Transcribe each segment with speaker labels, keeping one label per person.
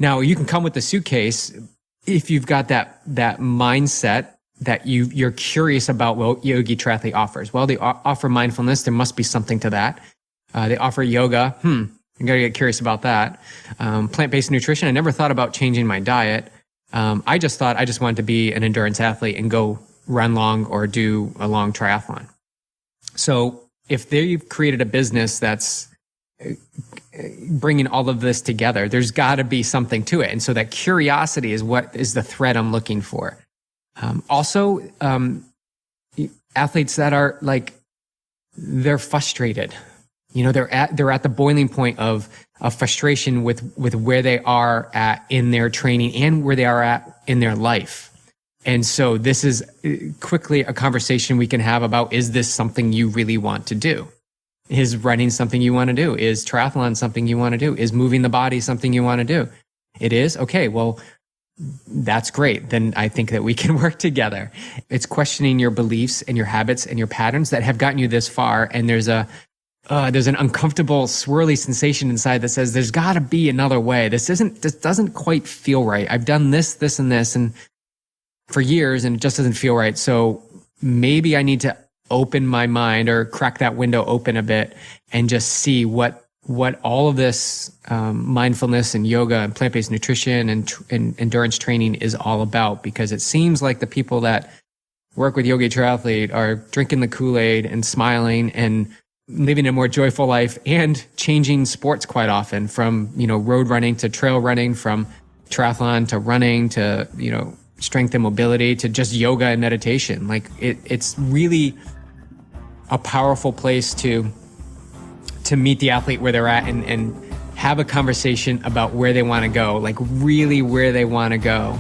Speaker 1: Now you can come with the suitcase if you've got that mindset that you're curious about what Yogi Triathlete offers. Well, they offer mindfulness. There must be something to that. They offer yoga. You got to get curious about that. Plant-based nutrition. I never thought about changing my diet. I just thought I just wanted to be an endurance athlete and go run long or do a long triathlon. So if they've created a business that's bringing all of this together, there's got to be something to it. And so that curiosity is what is the thread I'm looking for. Also, athletes that are like, they're frustrated. You know, they're at the boiling point of frustration with where they are at in their training and where they are at in their life. And so this is quickly a conversation we can have about, is this something you really want to do? Is running something you want to do? Is triathlon something you want to do? Is moving the body something you want to do? It is? Okay, well, that's great. Then I think that we can work together. It's questioning your beliefs and your habits and your patterns that have gotten you this far. And there's an uncomfortable, swirly sensation inside that says, there's got to be another way. This doesn't quite feel right. I've done this, and this, and for years, and it just doesn't feel right. So maybe I need to open my mind or crack that window open a bit and just see what all of this mindfulness and yoga and plant-based nutrition and endurance training is all about. Because it seems like the people that work with Yogi Triathlete are drinking the Kool-Aid and smiling and living a more joyful life and changing sports quite often, from, road running to trail running, from triathlon to running to, strength and mobility to just yoga and meditation. Like it's really a powerful place to meet the athlete where they're at and have a conversation about where they want to go, like really where they want to go.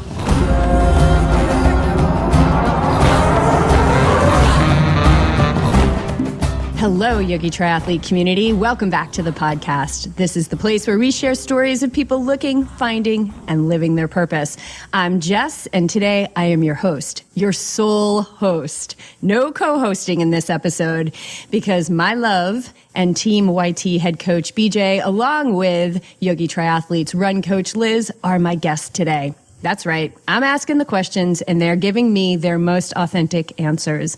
Speaker 2: Hello, Yogi Triathlete community. Welcome back to the podcast. This is the place where we share stories of people looking, finding, and living their purpose. I'm Jess, and today I am your host, your sole host. No co-hosting in this episode, because my love and Team YT head coach BJ, along with Yogi Triathlete's run coach Liz, are my guests today. That's right. I'm asking the questions, and they're giving me their most authentic answers.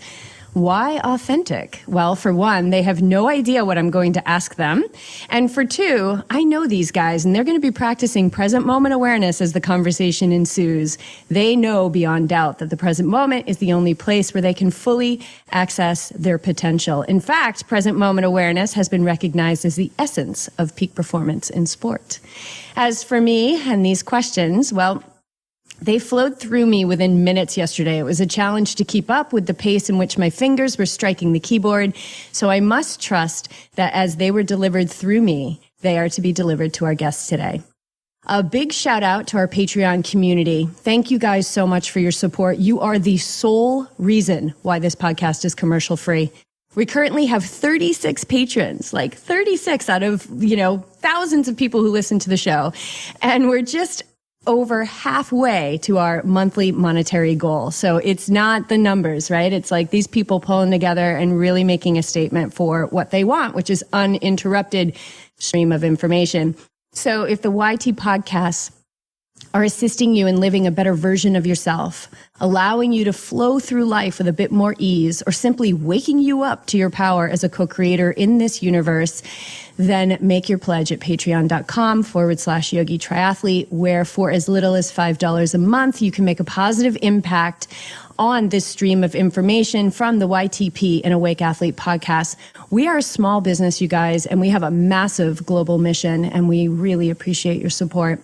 Speaker 2: Why authentic? Well, for one, they have no idea what I'm going to ask them. And for two, I know these guys, and they're going to be practicing present moment awareness as the conversation ensues. They know beyond doubt that the present moment is the only place where they can fully access their potential. In fact, present moment awareness has been recognized as the essence of peak performance in sport. As for me and these questions, well, they flowed through me within minutes yesterday. It was a challenge to keep up with the pace in which my fingers were striking the keyboard. So I must trust that as they were delivered through me, they are to be delivered to our guests today. A big shout out to our Patreon community. Thank you guys so much for your support. You are the sole reason why this podcast is commercial free. We currently have 36 patrons, like 36 out of, thousands of people who listen to the show. And we're just over halfway to our monthly monetary goal. So it's not the numbers, right? It's like these people pulling together and really making a statement for what they want, which is uninterrupted stream of information. So if the YT podcasts are assisting you in living a better version of yourself, allowing you to flow through life with a bit more ease, or simply waking you up to your power as a co-creator in this universe, then make your pledge at patreon.com/Yogi Triathlete, where for as little as $5 a month, you can make a positive impact on this stream of information from the YTP and Awake Athlete podcast. We are a small business, you guys, and we have a massive global mission, and we really appreciate your support.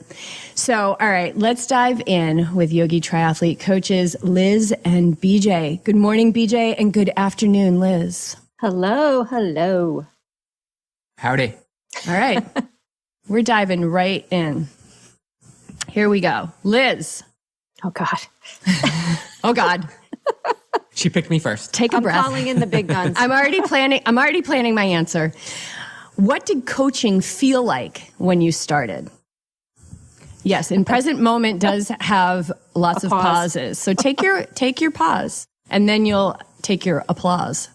Speaker 2: So, all right, let's dive in with Yogi Triathlete coaches Liz and BJ. Good morning, BJ, and good afternoon, Liz.
Speaker 3: Hello, hello.
Speaker 1: Howdy.
Speaker 2: All right, we're diving right in. Here we go. Liz.
Speaker 3: Oh, God.
Speaker 2: Oh, God.
Speaker 1: She picked me first.
Speaker 2: Take a breath.
Speaker 3: I'm calling in the big guns.
Speaker 2: I'm already planning my answer. What did coaching feel like when you started? Yes, and present moment does have lots of pauses. So take your pause, and then you'll take your applause.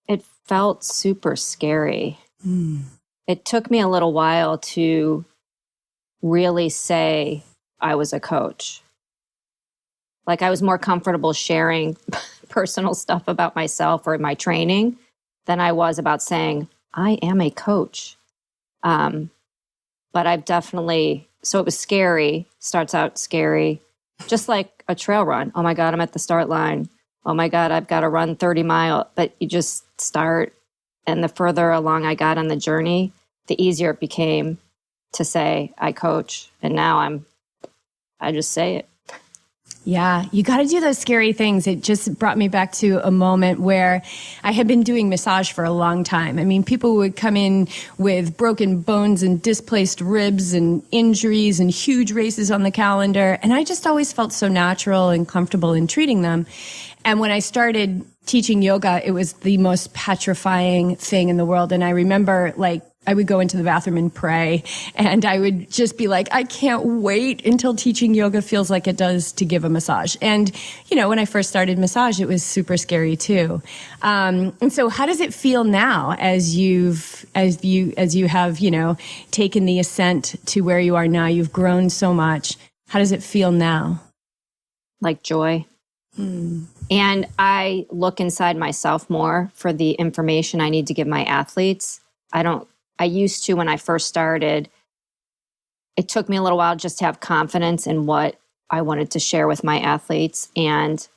Speaker 3: It felt super scary. It took me a little while to really say I was a coach. Like I was more comfortable sharing personal stuff about myself or my training than I was about saying, I am a coach. But I've definitely, so it was scary, starts out scary, just like a trail run. Oh my God, I'm at the start line. Oh my God, I've got to run 30 miles. But you just start. And the further along I got on the journey, the easier it became to say, I coach. And now I just say it.
Speaker 2: Yeah, you got to do those scary things. It just brought me back to a moment where I had been doing massage for a long time. I mean, people would come in with broken bones and displaced ribs and injuries and huge races on the calendar. And I just always felt so natural and comfortable in treating them. And when I started teaching yoga, it was the most petrifying thing in the world. And I remember, like, I would go into the bathroom and pray, and I would just be like, I can't wait until teaching yoga feels like it does to give a massage. And, you know, when I first started massage, it was super scary too. And so how does it feel now as you have, you know, taken the ascent to where you are now? You've grown so much. How does it feel now?
Speaker 3: Like joy. And I look inside myself more for the information I need to give my athletes. I used to, when I first started, it took me a little while just to have confidence in what I wanted to share with my athletes. And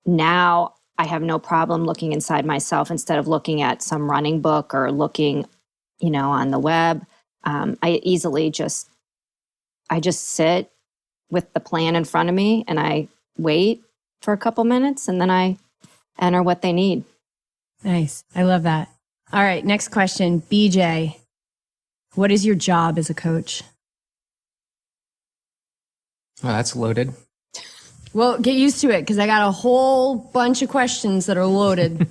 Speaker 3: now I have no problem looking inside myself instead of looking at some running book or looking, you know, on the web. I just sit with the plan in front of me and I wait for a couple minutes and then I enter what they need.
Speaker 2: Nice. I love that. All right. Next question. BJ, what is your job as a coach?
Speaker 1: Well, that's loaded.
Speaker 2: Well, get used to it because I got a whole bunch of questions that are loaded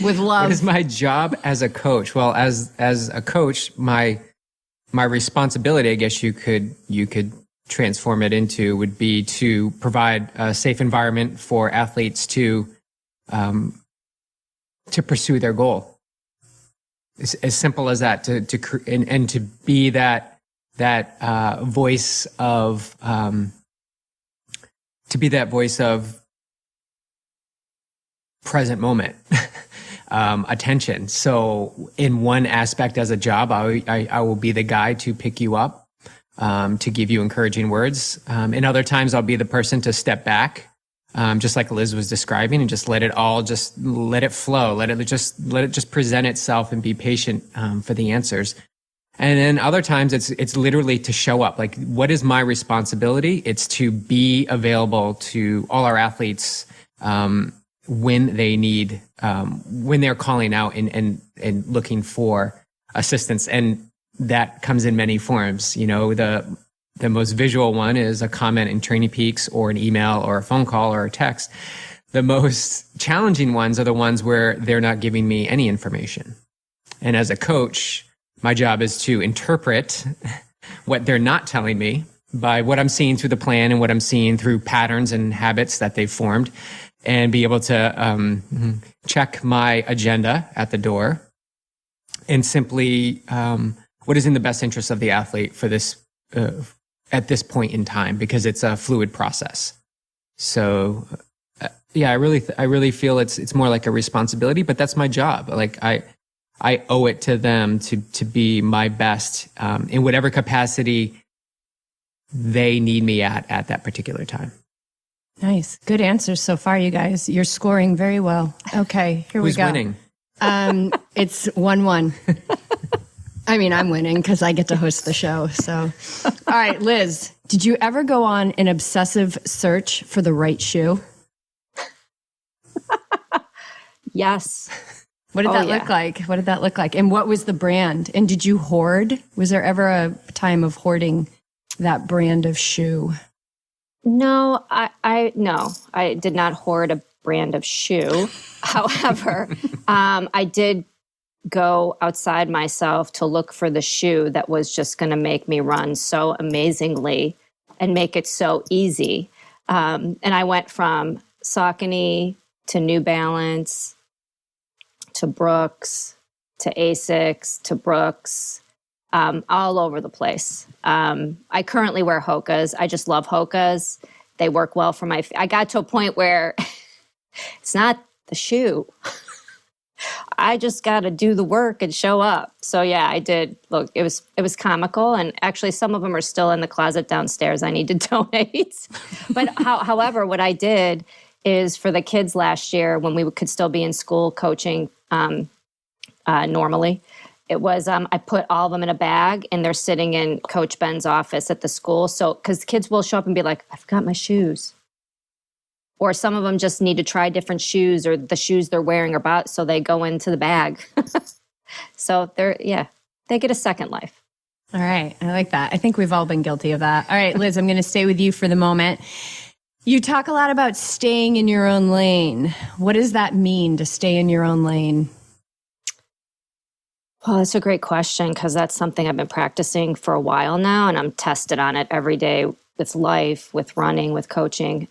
Speaker 2: with love.
Speaker 1: What is my job as a coach? Well, as a coach, my responsibility, I guess you could transform it into, would be to provide a safe environment for athletes to pursue their goal. It's as simple as that. And to be that voice of present moment, attention. So in one aspect as a job, I will be the guy to pick you up, to give you encouraging words. And other times I'll be the person to step back, just like Liz was describing, and just let it flow. Let it just present itself and be patient, for the answers. And then other times it's literally to show up. Like, what is my responsibility? It's to be available to all our athletes, when they need, when they're calling out and looking for assistance. And that comes in many forms. You know, the most visual one is a comment in Training Peaks or an email or a phone call or a text. The most challenging ones are the ones where they're not giving me any information. And as a coach, my job is to interpret what they're not telling me by what I'm seeing through the plan and what I'm seeing through patterns and habits that they've formed, and be able to check my agenda at the door and simply what is in the best interest of the athlete for this at this point in time, because it's a fluid process. So yeah, I really feel it's more like a responsibility, but that's my job. Like I owe it to them to be my best in whatever capacity they need me at that particular time.
Speaker 2: Nice. Good answers so far, you guys. You're scoring very well. Okay, here we go.
Speaker 1: Who's winning?
Speaker 2: It's 1-1. I mean, I'm winning because I get to host the show. So, all right, Liz, did you ever go on an obsessive search for the right shoe?
Speaker 3: Yes.
Speaker 2: What did that look like? What did that look like? And what was the brand? And did you hoard? Was there ever a time of hoarding that brand of shoe?
Speaker 3: No, I did not hoard a brand of shoe. However, I did go outside myself to look for the shoe that was just going to make me run so amazingly and make it so easy. And I went from Saucony to New Balance to Brooks to Asics to Brooks. all over the place. I currently wear Hokas. I just love Hokas. They work well for my, I got to a point where it's not the shoe. I just got to do the work and show up. So yeah, I did. Look, it was comical. And actually some of them are still in the closet downstairs. I need to donate. But however, what I did is for the kids last year when we could still be in school coaching normally, it was, I put all of them in a bag and they're sitting in Coach Ben's office at the school. So, because kids will show up and be like, I forgot my shoes. Or some of them just need to try different shoes or the shoes they're wearing are about, so they go into the bag. So they get a second life.
Speaker 2: All right. I like that. I think we've all been guilty of that. All right, Liz, I'm going to stay with you for the moment. You talk a lot about staying in your own lane. What does that mean to stay in your own lane?
Speaker 3: Well, that's a great question because that's something I've been practicing for a while now, and I'm tested on it every day with life, with running, with coaching.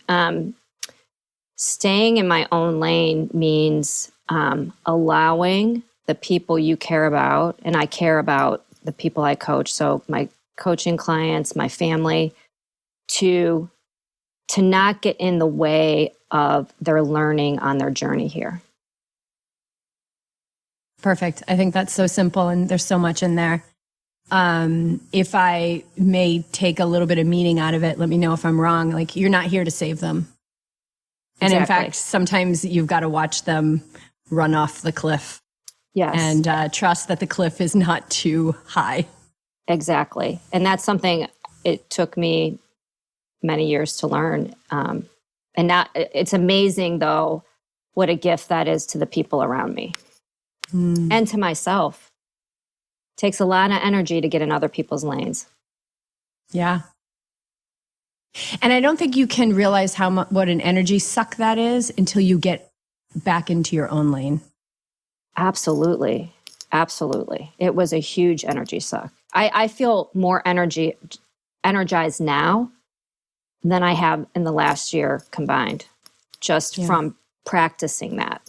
Speaker 3: Staying in my own lane means allowing the people you care about, and I care about the people I coach, so my coaching clients, my family, to not get in the way of their learning on their journey here.
Speaker 2: Perfect. I think that's so simple, and there's so much in there. If I may take a little bit of meaning out of it, let me know if I'm wrong. Like, you're not here to save them. And
Speaker 3: Exactly.
Speaker 2: in fact, sometimes you've got to watch them run off the cliff.
Speaker 3: Yes.
Speaker 2: And trust that the cliff is not too high.
Speaker 3: Exactly. And that's something it took me many years to learn. And now it's amazing, though, what a gift that is to the people around me and to myself. It takes a lot of energy to get in other people's lanes.
Speaker 2: Yeah. And I don't think you can realize what an energy suck that is until you get back into your own lane.
Speaker 3: Absolutely. Absolutely. It was a huge energy suck. I feel more energized now than I have in the last year combined, just from practicing that.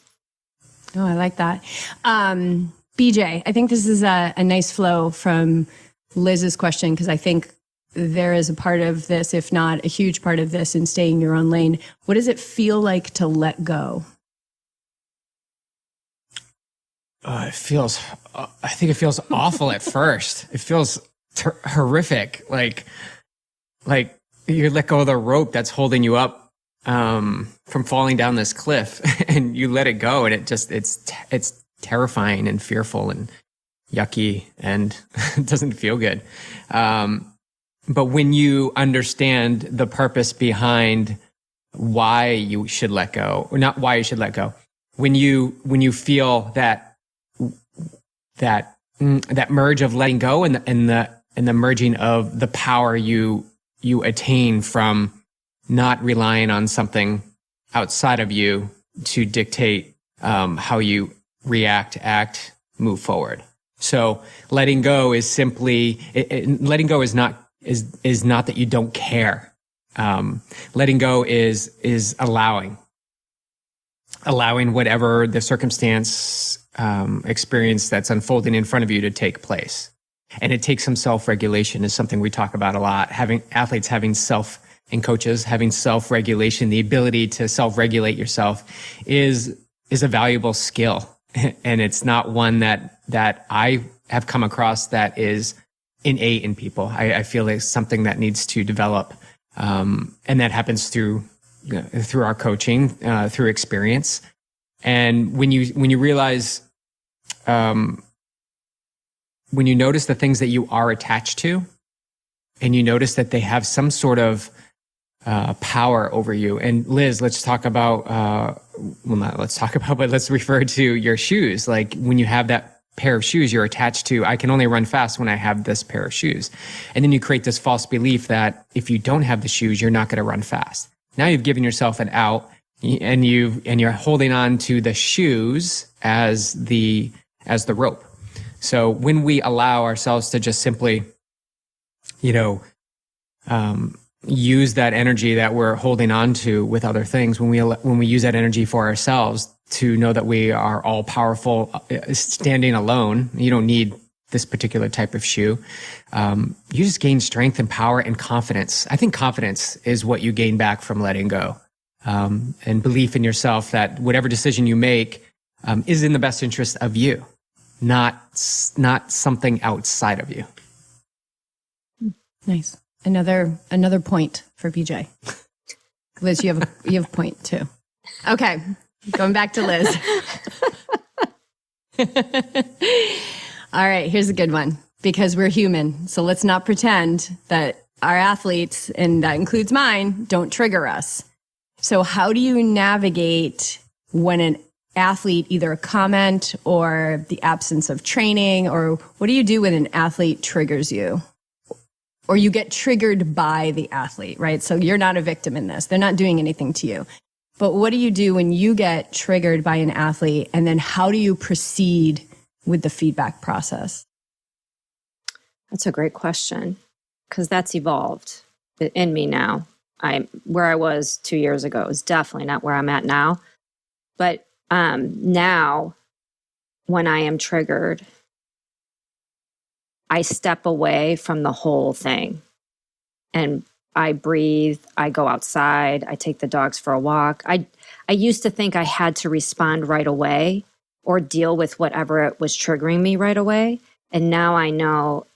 Speaker 2: Oh, I like that. BJ, I think this is a nice flow from Liz's question, because I think there is a part of this, if not a huge part of this, in staying in your own lane. What does it feel like to let go?
Speaker 1: I think it feels awful at first. It feels horrific. Like you let go of the rope that's holding you up from falling down this cliff, and you let it go, and it's terrifying and fearful and yucky, and it doesn't feel good. But when you understand the purpose behind why you should let go, or not why you should let go, when you feel that merge of letting go and the merging of the power you attain from not relying on something outside of you to dictate how you react, act, move forward. So letting go is simply letting go is not that you don't care. Letting go is allowing whatever the circumstance, experience that's unfolding in front of you to take place. And it takes some self-regulation, is something we talk about a lot. Having athletes and coaches having self-regulation, the ability to self-regulate yourself is a valuable skill. And it's not one that I have come across that is innate in people. I feel it's something that needs to develop. And that happens through our coaching, through experience. And when you realize, when you notice the things that you are attached to, and you notice that they have some sort of power over you. And Liz, let's refer to your shoes. Like, when you have that pair of shoes you're attached to, I can only run fast when I have this pair of shoes. And then you create this false belief that if you don't have the shoes, you're not going to run fast. Now you've given yourself an out, and you're holding on to the shoes as the rope. So when we allow ourselves to just simply, use that energy that we're holding on to with other things, when we use that energy for ourselves, to know that we are all powerful, standing alone. You don't need this particular type of shoe, you just gain strength and power and confidence. I think confidence is what you gain back from letting go, and belief in yourself that whatever decision you make is in the best interest of you, not something outside of you.
Speaker 2: Nice. Another point for BJ. Liz, you have a point too. Okay, going back to Liz. All right, here's a good one, because we're human. So let's not pretend that our athletes, and that includes mine, don't trigger us. So how do you navigate when an athlete, either a comment or the absence of training, or what do you do when an athlete triggers you? Or you get triggered by the athlete, right? So you're not a victim in this. They're not doing anything to you. But what do you do when you get triggered by an athlete, and then how do you proceed with the feedback process?
Speaker 3: That's a great question, because that's evolved in me now. Where I was 2 years ago is definitely not where I'm at now. But now, when I am triggered, I step away from the whole thing, and I breathe. I go outside. I take the dogs for a walk. I used to think I had to respond right away or deal with whatever it was triggering me right away. And now I know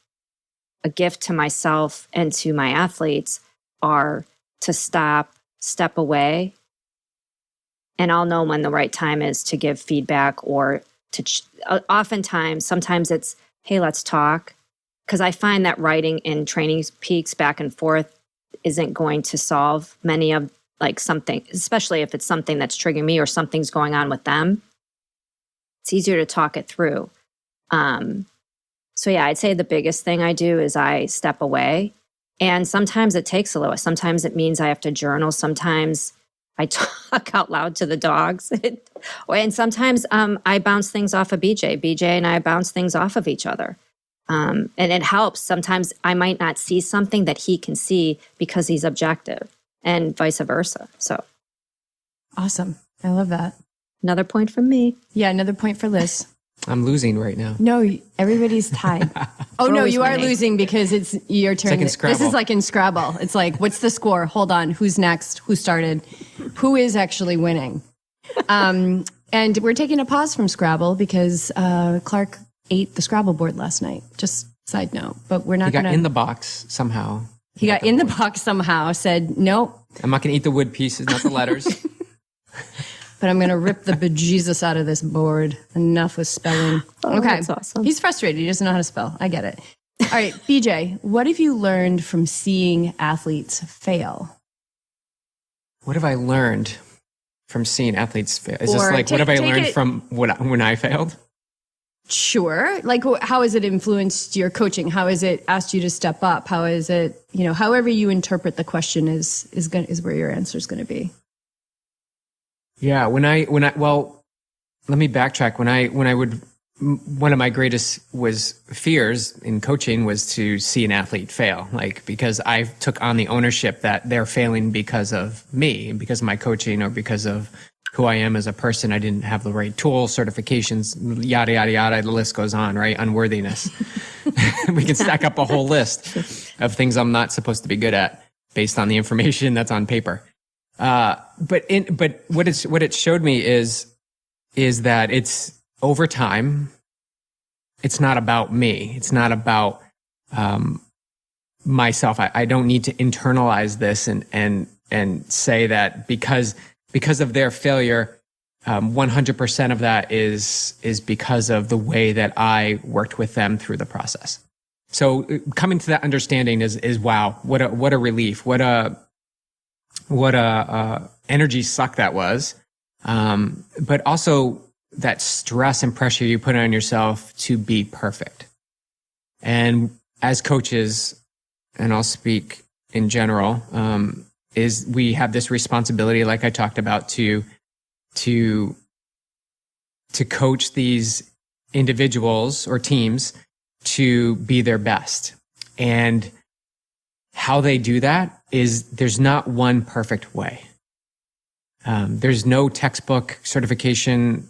Speaker 3: a gift to myself and to my athletes are to step away, and I'll know when the right time is to give feedback, or to oftentimes, sometimes it's, hey, let's talk. Because I find that writing in training peaks back and forth isn't going to solve many of something, especially if it's something that's triggering me or something's going on with them. It's easier to talk it through. So yeah, I'd say the biggest thing I do is I step away. And sometimes it takes a little. Sometimes it means I have to journal. Sometimes I talk out loud to the dogs. And sometimes I bounce things off of BJ. BJ and I bounce things off of each other. And it helps. Sometimes I might not see something that he can see because he's objective, and vice versa. So
Speaker 2: Awesome. I love that.
Speaker 3: another point from me.
Speaker 2: Yeah, another point for Liz.
Speaker 1: I'm losing right now.
Speaker 2: No, everybody's tied. Oh, no,
Speaker 3: always
Speaker 2: you are
Speaker 3: winning.
Speaker 2: losing because it's your turn.
Speaker 1: like in
Speaker 2: This
Speaker 1: Scrabble.
Speaker 2: is like in Scrabble. It's like, what's the score? Hold on. Who's next? Who started? Who is actually winning? And we're taking a pause from Scrabble because Clark ate the Scrabble board last night. Just side note. But we're not
Speaker 1: He got
Speaker 2: going to.
Speaker 1: in the box somehow.
Speaker 2: He got in the box somehow, said, nope,
Speaker 1: I'm not going to eat the wood pieces, not the letters.
Speaker 2: but I'm going to rip the bejesus out of this board. Enough with spelling.
Speaker 3: Oh,
Speaker 2: okay.
Speaker 3: that's awesome.
Speaker 2: He's frustrated. He doesn't know how to spell. I get it. All right, BJ, what have you learned from seeing athletes fail?
Speaker 1: What have I learned from seeing athletes fail? Is this
Speaker 2: Or
Speaker 1: like, what have I
Speaker 2: take
Speaker 1: learned
Speaker 2: it-
Speaker 1: from when I failed?
Speaker 2: Sure. Like, how has it influenced your coaching? How has it asked you to step up? How is it, however you interpret the question is where your answer is going to be.
Speaker 1: Yeah, well, let me backtrack. One of my greatest fears in coaching was to see an athlete fail, because I took on the ownership that they're failing because of me, because of my coaching, or because of who I am as a person. I didn't have the right tools, certifications, yada, yada, yada. The list goes on, right? Unworthiness. We can stack up a whole list of things I'm not supposed to be good at based on the information that's on paper. But what it showed me is that it's over time. It's not about me. It's not about myself. I don't need to internalize this and say that because of their failure, 100% of that is because of the way that I worked with them through the process. So coming to that understanding is wow, what a relief, what a energy suck that was, but also that stress and pressure you put on yourself to be perfect. And as coaches, and I'll speak in general, is we have this responsibility, like I talked about, to coach these individuals or teams to be their best. And how they do that is there's not one perfect way. There's no textbook certification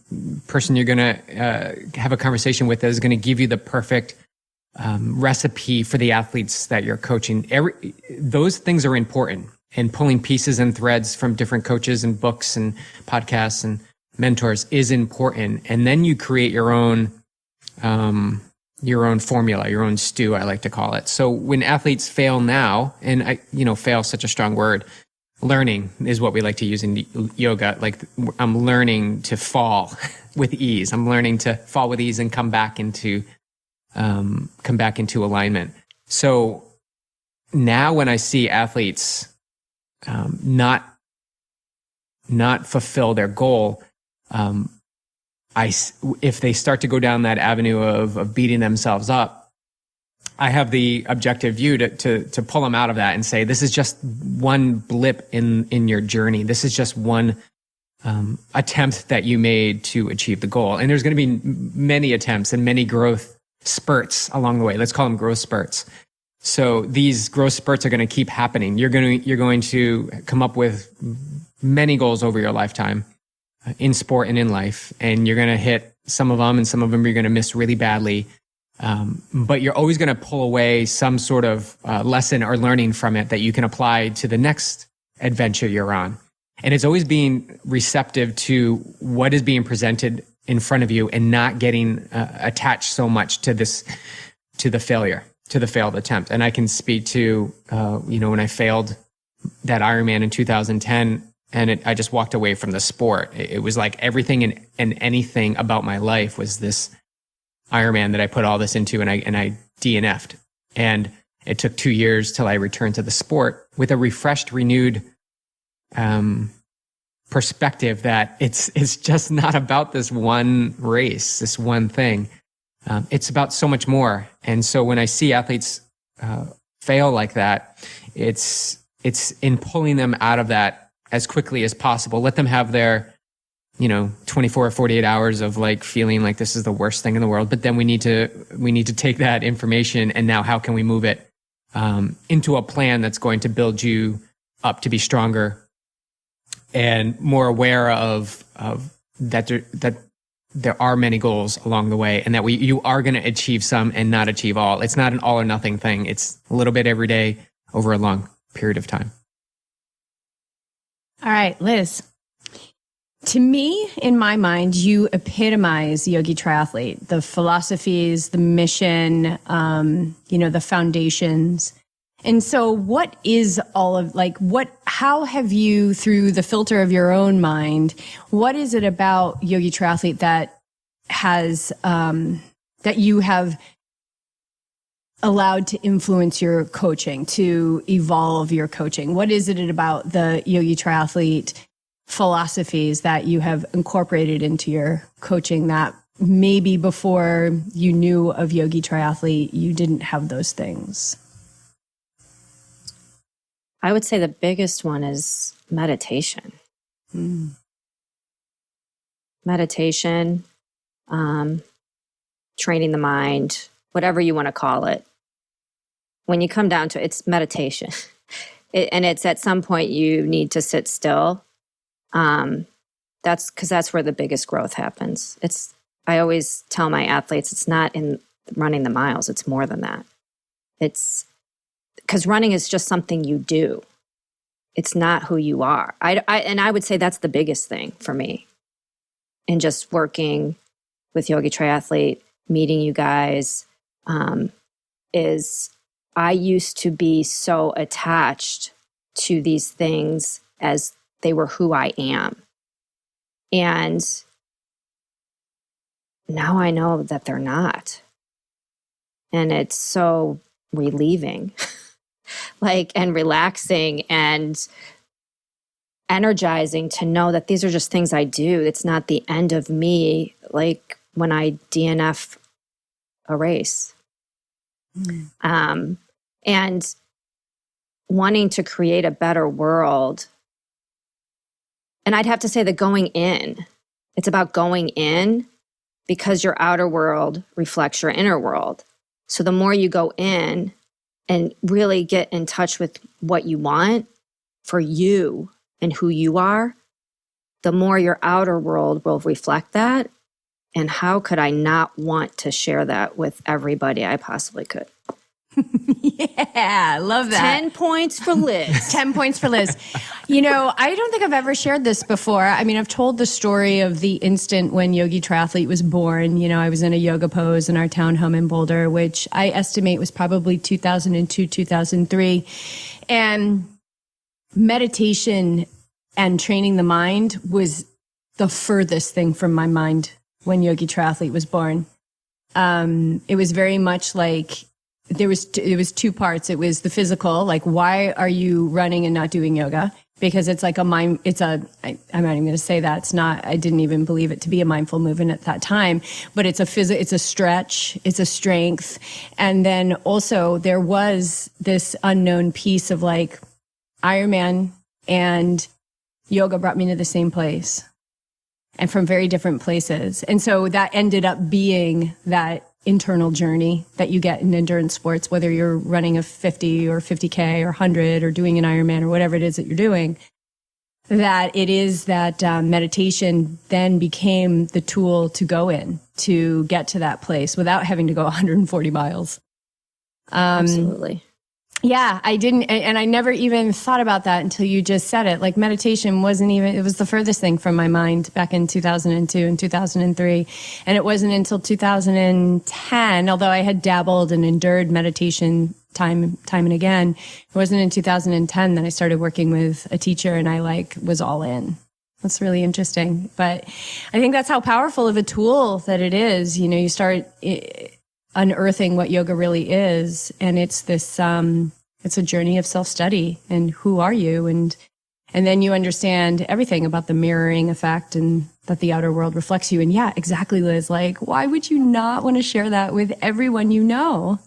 Speaker 1: person you're going to have a conversation with that is going to give you the perfect recipe for the athletes that you're coaching. Those things are important, and pulling pieces and threads from different coaches and books and podcasts and mentors is important. And then you create your own formula, your own stew, I like to call it. So when athletes fail now, and fail is such a strong word, learning is what we like to use in yoga. Like, I'm learning to fall with ease. I'm learning to fall with ease and come back into alignment. So now when I see athletes not fulfill their goal, if they start to go down that avenue of beating themselves up, I have the objective view to pull them out of that and say, this is just one blip in your journey. This is just one attempt that you made to achieve the goal. And there's going to be many attempts and many growth spurts along the way. Let's call them growth spurts. So these growth spurts are going to keep happening. You're going to come up with many goals over your lifetime in sport and in life, and you're going to hit some of them, and some of them you're going to miss really badly. But you're always going to pull away some sort of lesson or learning from it that you can apply to the next adventure you're on. And it's always being receptive to what is being presented in front of you and not getting attached so much to the failed attempt. And I can speak to, when I failed that Ironman in 2010, and I just walked away from the sport. It was like everything and anything about my life was this Ironman that I put all this into, and I DNF'd. And it took 2 years till I returned to the sport with a refreshed, renewed perspective that it's just not about this one race, this one thing. It's about so much more. And so when I see athletes fail like that, it's in pulling them out of that as quickly as possible. Let them have their 24 or 48 hours of like feeling like this is the worst thing in the world. But then we need to take that information, and now how can we move it into a plan that's going to build you up to be stronger and more aware of that there are many goals along the way, and that you are going to achieve some and not achieve all. It's not an all or nothing thing. It's a little bit every day over a long period of time.
Speaker 2: All right, Liz. To me, in my mind, you epitomize Yogi Triathlete, the philosophies, the mission, the foundations. And so what is all of how have you, through the filter of your own mind, what is it about Yogi Triathlete that has, that you have allowed to influence your coaching, to evolve your coaching? What is it about the Yogi Triathlete philosophies that you have incorporated into your coaching that maybe before you knew of Yogi Triathlete, you didn't have those things?
Speaker 3: I would say the biggest one is meditation. Meditation, training the mind, whatever you want to call it. When you come down to it, it's meditation. And it's at some point you need to sit still. That's where the biggest growth happens. I always tell my athletes, it's not in running the miles. It's more than that. It's because running is just something you do. It's not who you are. I would say that's the biggest thing for me. And just working with Yogi Triathlete, meeting you guys, is I used to be so attached to these things as they were who I am. And now I know that they're not. And it's so relieving, and relaxing and energizing to know that these are just things I do. It's not the end of me, like when I DNF a race. And wanting to create a better world. And I'd have to say that going in, it's about going in because your outer world reflects your inner world. So the more you go in and really get in touch with what you want for you and who you are, the more your outer world will reflect that. And how could I not want to share that with everybody I possibly could?
Speaker 2: Yeah, love that.
Speaker 3: 10 points for Liz.
Speaker 2: 10 points for Liz. I don't think I've ever shared this before. I mean, I've told the story of the instant when Yogi Triathlete was born. I was in a yoga pose in our townhome in Boulder, which I estimate was probably 2002, 2003. And meditation and training the mind was the furthest thing from my mind when Yogi Triathlete was born. It was very much like it was two parts. It was the physical, like, why are you running and not doing yoga? Because it's like I'm not even going to say that. It's not, I didn't even believe it to be a mindful movement at that time, but it's a stretch, it's a strength. And then also there was this unknown piece of like Ironman and yoga brought me to the same place and from very different places. And so that ended up being that internal journey that you get in endurance sports, whether you're running a 50 or 50K or 100 or doing an Ironman or whatever it is that you're doing, that it is that meditation then became the tool to go in to get to that place without having to go 140 miles.
Speaker 3: Absolutely.
Speaker 2: Yeah, I didn't, and I never even thought about that until you just said it. Like meditation it was the furthest thing from my mind back in 2002 and 2003. And it wasn't until 2010, although I had dabbled and endured meditation time and again, it wasn't in 2010 that I started working with a teacher and I was all in. That's really interesting. But I think that's how powerful of a tool that it is. You start unearthing what yoga really is. And it's this, it's a journey of self-study and who are you? And then you understand everything about the mirroring effect and that the outer world reflects you. And yeah, exactly, Liz. Like, why would you not want to share that with everyone you know?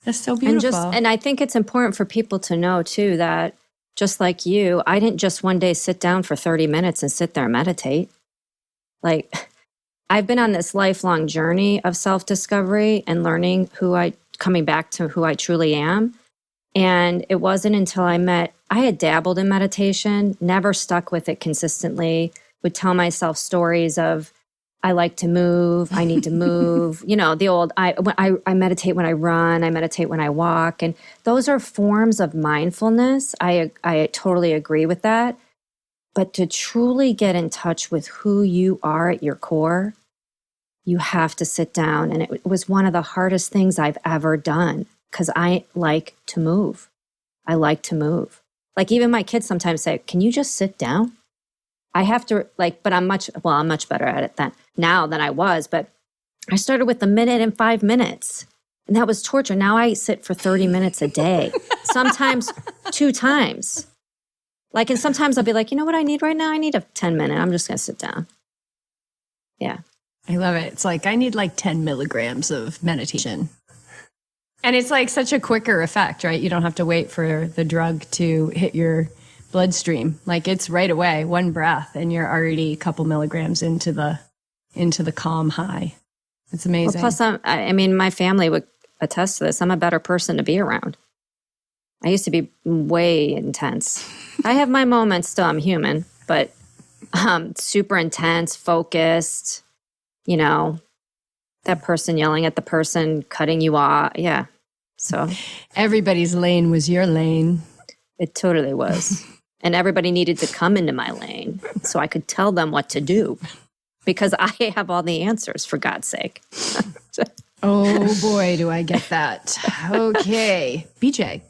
Speaker 2: That's so beautiful.
Speaker 3: And I think it's important for people to know too, that just like you, I didn't just one day sit down for 30 minutes and sit there and meditate. Like, I've been on this lifelong journey of self-discovery and learning coming back to who I truly am. And it wasn't until I had dabbled in meditation, never stuck with it consistently, would tell myself stories of, I like to move, I need to move, the old, I meditate when I run, I meditate when I walk. And those are forms of mindfulness. I totally agree with that. But to truly get in touch with who you are at your core, you have to sit down. And it was one of the hardest things I've ever done because I like to move. I like to move. Like even my kids sometimes say, can you just sit down? I have to but I'm much better at it now than I was. But I started with a minute and 5 minutes and that was torture. Now I sit for 30 minutes a day, sometimes 2 times. And sometimes I'll be like, you know what I need right now? I need a 10-minute. I'm just going to sit down. Yeah.
Speaker 2: I love it. It's like, I need 10 milligrams of meditation. And it's such a quicker effect, right? You don't have to wait for the drug to hit your bloodstream. It's right away, one breath, and you're already a couple milligrams into the calm high. It's amazing.
Speaker 3: Well, plus, my family would attest to this. I'm a better person to be around. I used to be way intense. I have my moments still. I'm human, but super intense, focused, that person yelling at the person, cutting you off. Yeah. So
Speaker 2: everybody's lane was your lane.
Speaker 3: It totally was. And everybody needed to come into my lane so I could tell them what to do because I have all the answers, for God's sake.
Speaker 2: Oh boy, do I get that. Okay. BJ,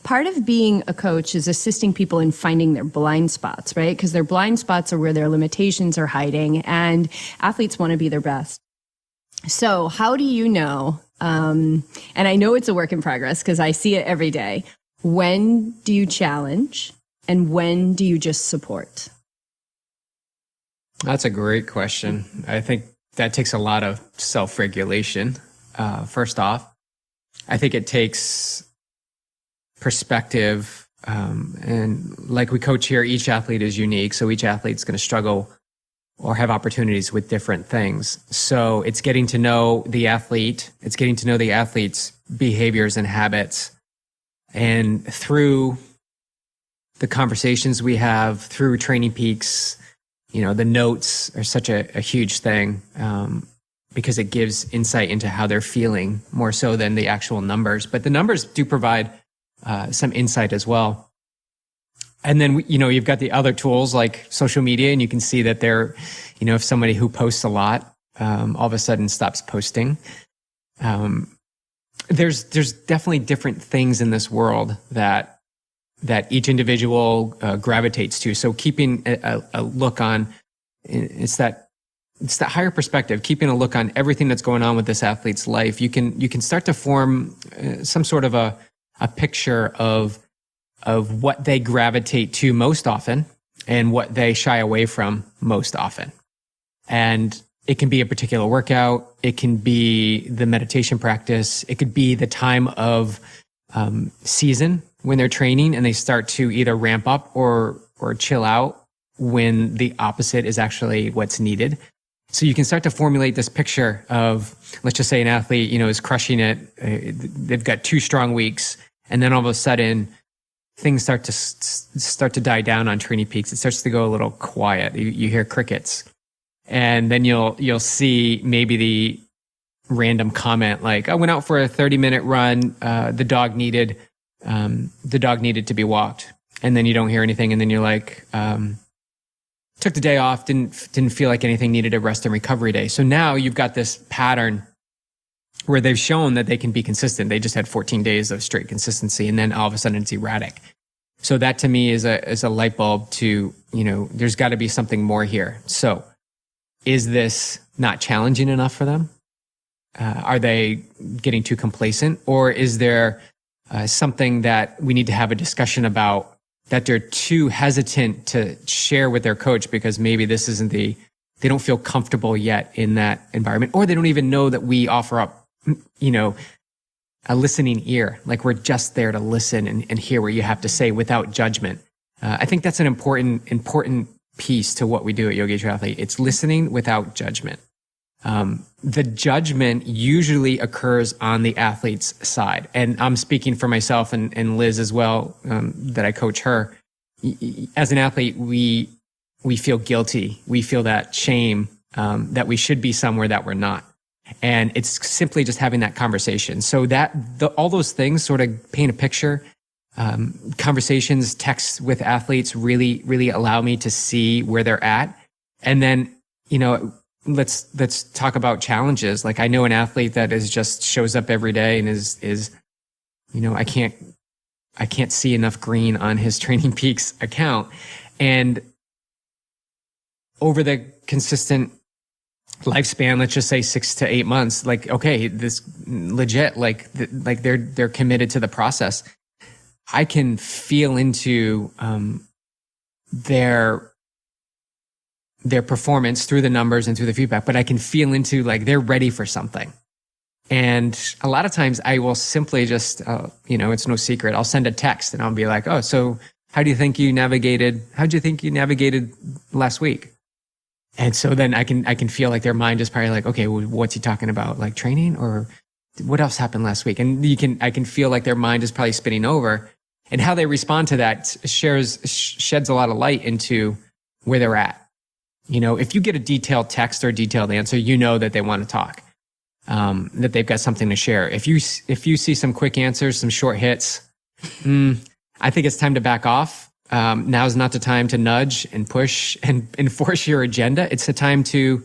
Speaker 2: part of being a coach is assisting people in finding their blind spots, right? Because their blind spots are where their limitations are hiding, and athletes want to be their best. So how do you know, and I know it's a work in progress because I see it every day, when do you challenge and when do you just support?
Speaker 1: That's a great question. I think that takes a lot of self-regulation. First off, I think it takes perspective. And like we coach here, each athlete is unique. So each athlete's going to struggle or have opportunities with different things. So it's getting to know the athlete. It's getting to know the athlete's behaviors and habits. And through the conversations we have, through Training Peaks, the notes are such a huge thing. because it gives insight into how they're feeling more so than the actual numbers. But the numbers do provide some insight as well. And then, you've got the other tools like social media, and you can see that they're, if somebody who posts a lot, all of a sudden stops posting. There's definitely different things in this world that each individual gravitates to. So keeping a look on, it's that higher perspective, keeping a look on everything that's going on with this athlete's life. You can start to form some sort of a picture of what they gravitate to most often and what they shy away from most often. And it can be a particular workout. It can be the meditation practice. It could be the time of season when they're training and they start to either ramp up or chill out when the opposite is actually what's needed. So you can start to formulate this picture of, let's just say an athlete, is crushing it. They've got 2 strong weeks, and then all of a sudden things start to die down on Training Peaks. It starts to go a little quiet. You hear crickets, and then you'll see maybe the random comment like, "I went out for a 30-minute run. The dog needed to be walked," and then you don't hear anything, and then you're like, took the day off, didn't feel like anything, needed a rest and recovery day. So now you've got this pattern where they've shown that they can be consistent. They just had 14 days of straight consistency, and then all of a sudden it's erratic. So that to me is a light bulb to, there's got to be something more here. So is this not challenging enough for them? Are they getting too complacent? Or is there something that we need to have a discussion about, that they're too hesitant to share with their coach because maybe this isn't they don't feel comfortable yet in that environment, or they don't even know that we offer up, a listening ear. Like we're just there to listen and hear what you have to say without judgment. I think that's an important piece to what we do at Yogi Triathlete. It's listening without judgment. The judgment usually occurs on the athlete's side. And I'm speaking for myself and Liz as well, that I coach her. As an athlete, we feel guilty. We feel that shame, that we should be somewhere that we're not. And it's simply just having that conversation. So all those things sort of paint a picture. Conversations, texts with athletes really, really allow me to see where they're at. And then, let's talk about challenges. Like I know an athlete that just shows up every day and is I can't see enough green on his Training Peaks account. And over the consistent lifespan, let's just say 6 to 8 months, like, okay, this legit, like they're committed to the process. I can feel into their performance through the numbers and through the feedback, but I can feel into like they're ready for something. And a lot of times I will simply just, it's no secret. I'll send a text and I'll be like, "Oh, so how'd you think you navigated last week?" And so then I can feel like their mind is probably like, "Okay, well, what's he talking about? Like training, or what else happened last week?" And I can feel like their mind is probably spinning over, and how they respond to that sheds a lot of light into where they're at. If you get a detailed text or a detailed answer, that they want to talk, that they've got something to share. If you see some quick answers, some short hits, I think it's time to back off. Now's not the time to nudge and push and enforce your agenda. It's a time to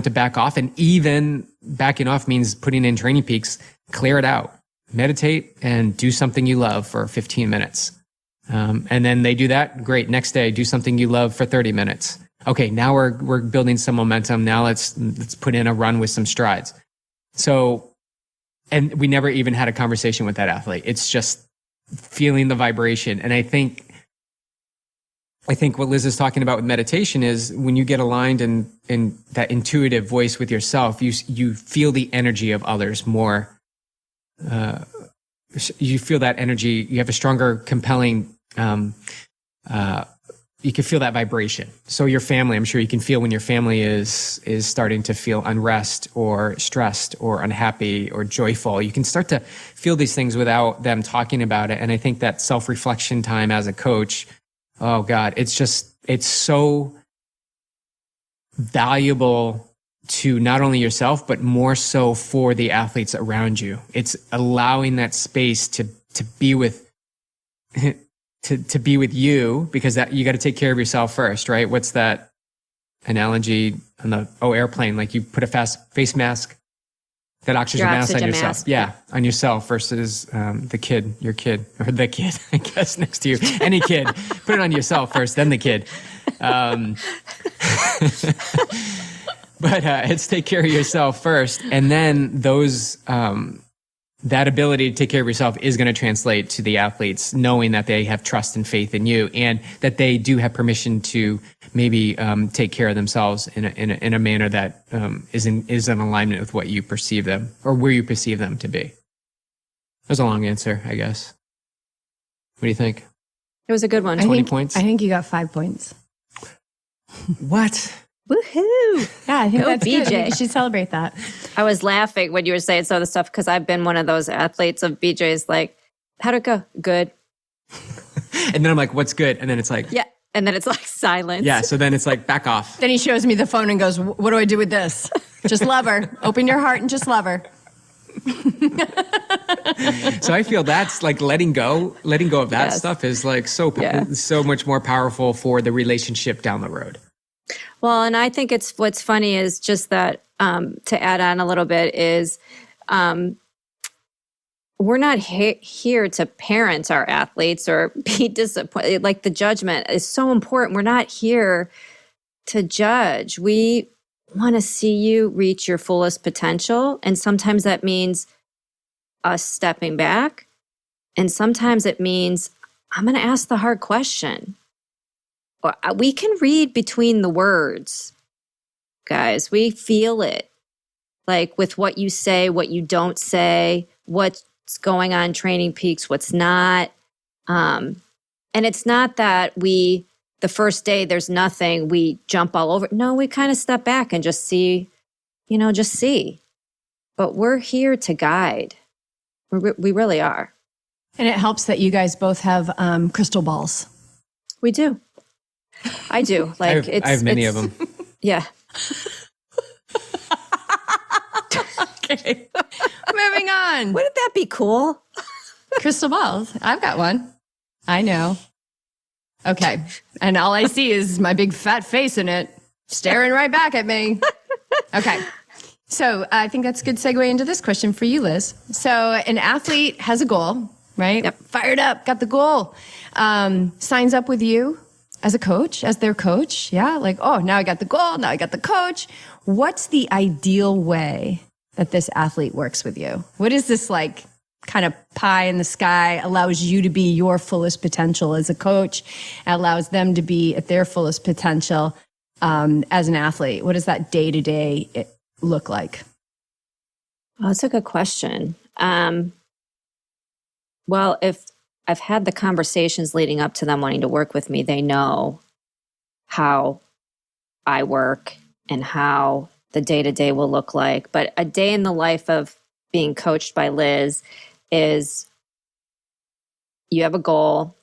Speaker 1: back off. And even backing off means putting in Training Peaks, clear it out, meditate, and do something you love for 15 minutes. And then they do that. Great. Next day, do something you love for 30 minutes. Okay. Now we're building some momentum. Now let's put in a run with some strides. So, and we never even had a conversation with that athlete. It's just feeling the vibration. And I think what Liz is talking about with meditation is when you get aligned in that intuitive voice with yourself, you feel the energy of others more. You feel that energy. You have a stronger, compelling, you can feel that vibration. So your family, I'm sure you can feel when your family is starting to feel unrest or stressed or unhappy or joyful. You can start to feel these things without them talking about it. And I think that self-reflection time as a coach, oh God, it's so valuable to not only yourself, but more so for the athletes around you. It's allowing that space to be with, to be with you, because that you got to take care of yourself first, right? What's that analogy on the airplane? Like you put a face mask, that oxygen mask on yourself.
Speaker 3: Mask.
Speaker 1: Yeah, on yourself versus your kid, or the kid, I guess, next to you. Any kid. Put it on yourself first, then the kid. But it's take care of yourself first. And then that ability to take care of yourself is going to translate to the athletes, knowing that they have trust and faith in you, and that they do have permission to maybe take care of themselves in a manner that is in alignment with what you perceive them, or where you perceive them to be. That was a long answer, I guess. What do you think?
Speaker 3: It was a good one.
Speaker 1: 20 points?
Speaker 2: I think you got 5 points.
Speaker 1: What?
Speaker 3: Woohoo!
Speaker 2: Yeah, I think
Speaker 3: Go
Speaker 2: that's good.
Speaker 3: BJ.
Speaker 2: You should celebrate that.
Speaker 3: I was laughing when you were saying some of the stuff because I've been one of those athletes of BJ's like, how'd it go? Good.
Speaker 1: And then I'm like, what's good? And then it's like,
Speaker 3: Yeah. And then it's like silence.
Speaker 1: yeah. So then it's like, back off.
Speaker 2: Then he shows me the phone and goes, what do I do with this? Just love her. Open your heart and just love her.
Speaker 1: So I feel that's like letting go of that
Speaker 3: Yes.
Speaker 1: stuff is like so much more powerful for the relationship down the road.
Speaker 3: Well, and I think what's funny is just that to add on a little bit is we're not here to parent our athletes or be disappointed. Like the judgment is so important. We're not here to judge. We want to see you reach your fullest potential. And sometimes that means us stepping back. And sometimes it means I'm going to ask the hard question. We can read between the words, guys. We feel it, like with what you say, what you don't say, what's going on Training Peaks, what's not. And it's not that the first day there's nothing, we jump all over. No, we kind of step back and just see. But we're here to guide. We really are.
Speaker 2: And it helps that you guys both have crystal balls.
Speaker 3: We do. I do. Like
Speaker 1: I have many of them.
Speaker 3: Yeah.
Speaker 2: Okay. Moving on.
Speaker 3: Wouldn't that be cool?
Speaker 2: Crystal balls. I've got one. I know. Okay. And all I see is my big fat face in it, staring right back at me. Okay. So I think that's a good segue into this question for you, Liz. So an athlete has a goal, right?
Speaker 3: Yep.
Speaker 2: Fired up, got the goal. Signs up with you as a coach, as their coach. Yeah. Like, oh, now I got the goal. Now I got the coach. What's the ideal way that this athlete works with you? What is this like kind of pie in the sky, allows you to be your fullest potential as a coach, allows them to be at their fullest potential as an athlete? What does that day-to-day look like?
Speaker 3: Well, that's a good question. Well, if I've had the conversations leading up to them wanting to work with me, they know how I work and how the day-to-day will look like. But a day in the life of being coached by Liz is you have a goal.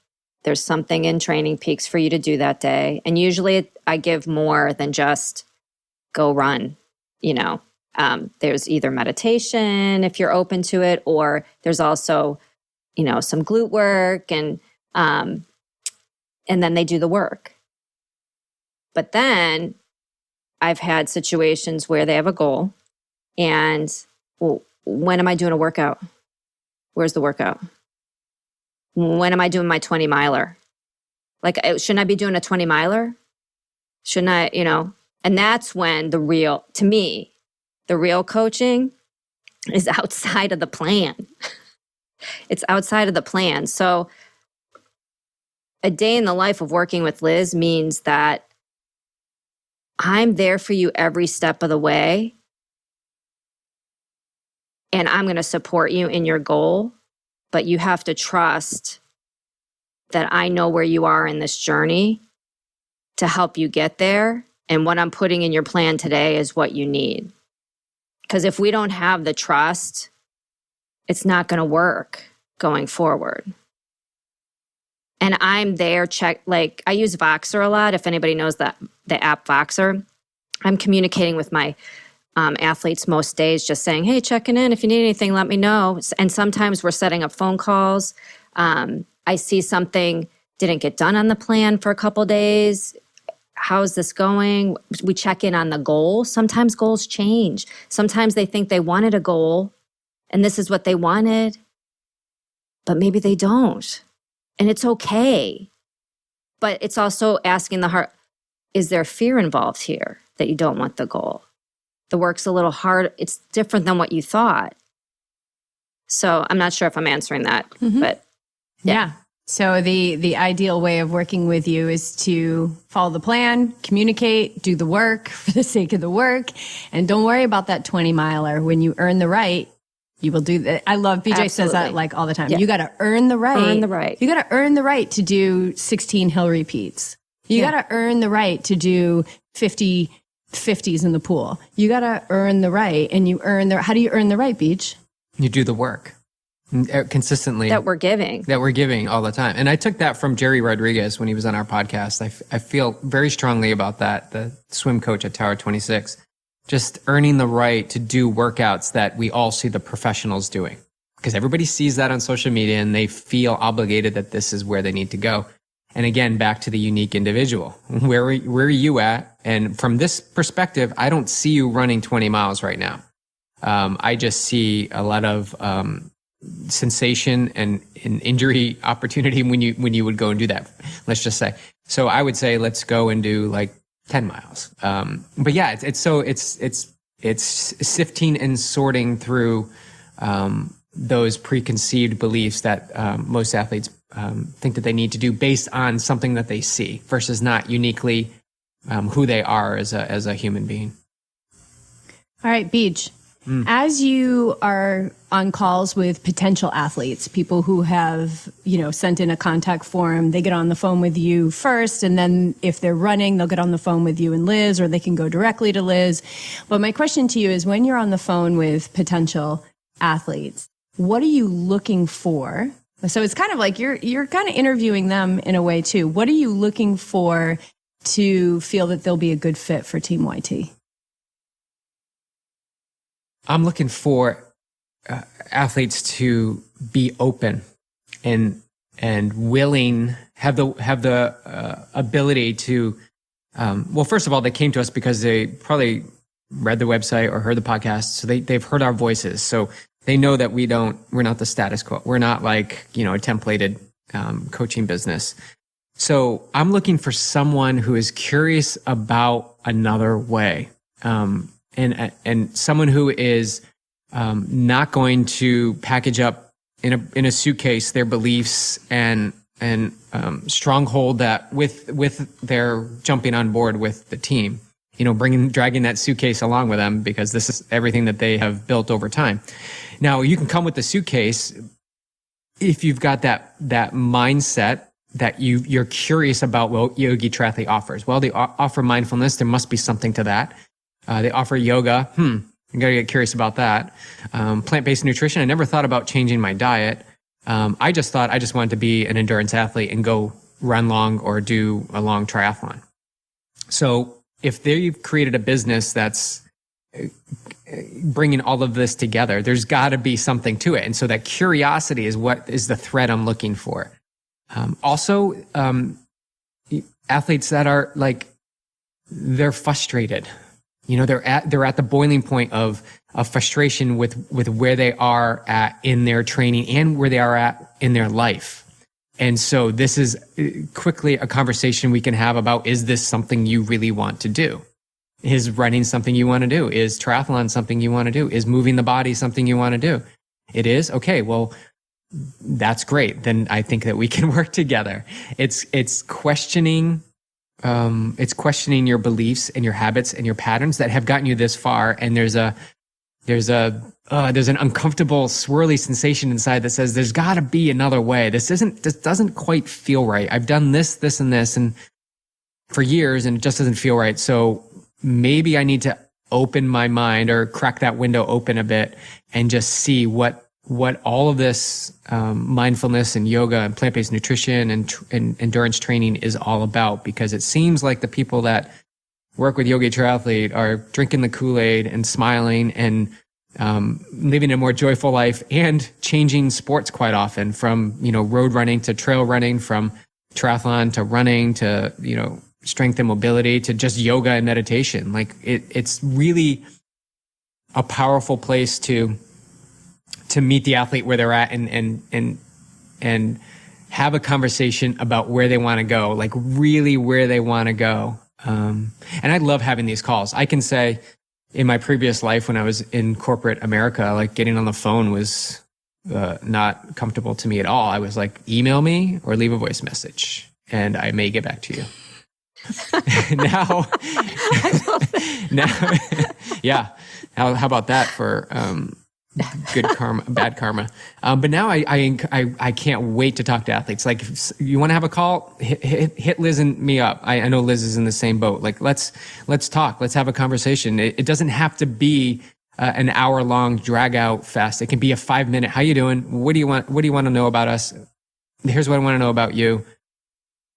Speaker 3: There's something in Training Peaks for you to do that day. And usually I give more than just go run, There's either meditation if you're open to it, or there's also, some glute work and then they do the work. But then I've had situations where they have a goal and, well, when am I doing a workout? Where's the workout? When am I doing my 20 miler? Like, shouldn't I be doing a 20 miler? Shouldn't I, And that's when the real coaching is outside of the plan. It's outside of the plan. So a day in the life of working with Liz means that I'm there for you every step of the way. And I'm going to support you in your goal. But you have to trust that I know where you are in this journey to help you get there. And what I'm putting in your plan today is what you need. Because if we don't have the trust, it's not going to work going forward. And I'm there, I use Voxer a lot. If anybody knows the app Voxer, I'm communicating with my athletes most days just saying, hey, checking in. If you need anything, let me know. And sometimes we're setting up phone calls. I see something didn't get done on the plan for a couple days. How's this going? We check in on the goal. Sometimes goals change. Sometimes they think they wanted a goal and this is what they wanted, but maybe they don't. And it's okay. But it's also asking the heart, is there fear involved here that you don't want the goal? The work's a little hard. It's different than what you thought. So I'm not sure if I'm answering that, but
Speaker 2: yeah. So the ideal way of working with you is to follow the plan, communicate, do the work for the sake of the work, and don't worry about that 20-miler. When you earn the right, you will do that. I love BJ says that like all the time. Yeah. You got to earn the right.
Speaker 3: Earn the right.
Speaker 2: You got to earn the right to do 16 hill repeats. You got to earn the right to do 50 50s in the pool. You got to earn the right, and you earn the. How do you earn the right, Beach?
Speaker 1: You do the work consistently
Speaker 3: that we're giving
Speaker 1: all the time. And I took that from Jerry Rodriguez when he was on our podcast. I feel very strongly about that. The swim coach at Tower 26, just earning the right to do workouts that we all see the professionals doing, because everybody sees that on social media and they feel obligated that this is where they need to go. And again, back to the unique individual. Where are you at? And from this perspective, I don't see you running 20 miles right now. I just see a lot of sensation and injury opportunity when you would go and do that. Let's just say. So I would say let's go and do like 10 miles. But yeah, it's sifting and sorting through those preconceived beliefs that most athletes think that they need to do based on something that they see versus not uniquely who they are as a human being.
Speaker 2: All right, Beach. As you are on calls with potential athletes, people who have, sent in a contact form, they get on the phone with you first, and then if they're running, they'll get on the phone with you and Liz, or they can go directly to Liz. But my question to you is, when you're on the phone with potential athletes, what are you looking for? So it's kind of like you're kind of interviewing them in a way too. What are you looking for to feel that they'll be a good fit for Team YT?
Speaker 1: I'm looking for athletes to be open and willing, have the ability to. Well, first of all, they came to us because they probably read the website or heard the podcast, so they've heard our voices, so they know that we're not the status quo. We're not like a templated coaching business. So I'm looking for someone who is curious about another way. And someone who is not going to package up in a suitcase their beliefs and stronghold that with their jumping on board with the team, dragging that suitcase along with them, because this is everything that they have built over time. Now you can come with the suitcase if you've got that mindset that you're curious about what Yogi Triathlete offers. Well, they offer mindfulness. There must be something to that. They offer yoga. You gotta get curious about that. Plant-based nutrition. I never thought about changing my diet. I just thought I just wanted to be an endurance athlete and go run long or do a long triathlon. So if they've created a business that's bringing all of this together, there's got to be something to it. And so that curiosity is what is the thread I'm looking for. Also, athletes that are like, they're frustrated. They're at the boiling point of frustration with where they are at in their training and where they are at in their life. And so this is quickly a conversation we can have about, is this something you really want to do? Is running something you want to do? Is triathlon something you want to do? Is moving the body something you want to do? It is? Okay, well, that's great. Then I think that we can work together. It's questioning your beliefs and your habits and your patterns that have gotten you this far. And there's an uncomfortable swirly sensation inside that says there's got to be another way. This doesn't quite feel right. I've done this and this and for years, and it just doesn't feel right. So maybe I need to open my mind or crack that window open a bit and just see what all of this mindfulness and yoga and plant-based nutrition and endurance training is all about, because it seems like the people that work with Yogi Triathlete are drinking the Kool-Aid and smiling and living a more joyful life and changing sports quite often from, road running to trail running, from triathlon to running to, strength and mobility to just yoga and meditation. Like it's really a powerful place to meet the athlete where they're at and have a conversation about where they want to go, like really where they want to go. And I love having these calls. I can say in my previous life when I was in corporate America, like getting on the phone was not comfortable to me at all. I was like, email me or leave a voice message and I may get back to you. now, yeah. How about that for good karma, bad karma? But now I can't wait to talk to athletes. Like, if you want to have a call, hit Liz and me up. I know Liz is in the same boat. Like, let's talk. Let's have a conversation. It doesn't have to be an hour-long drag-out fest. It can be a 5-minute. How you doing? What do you want to know about us? Here's what I want to know about you.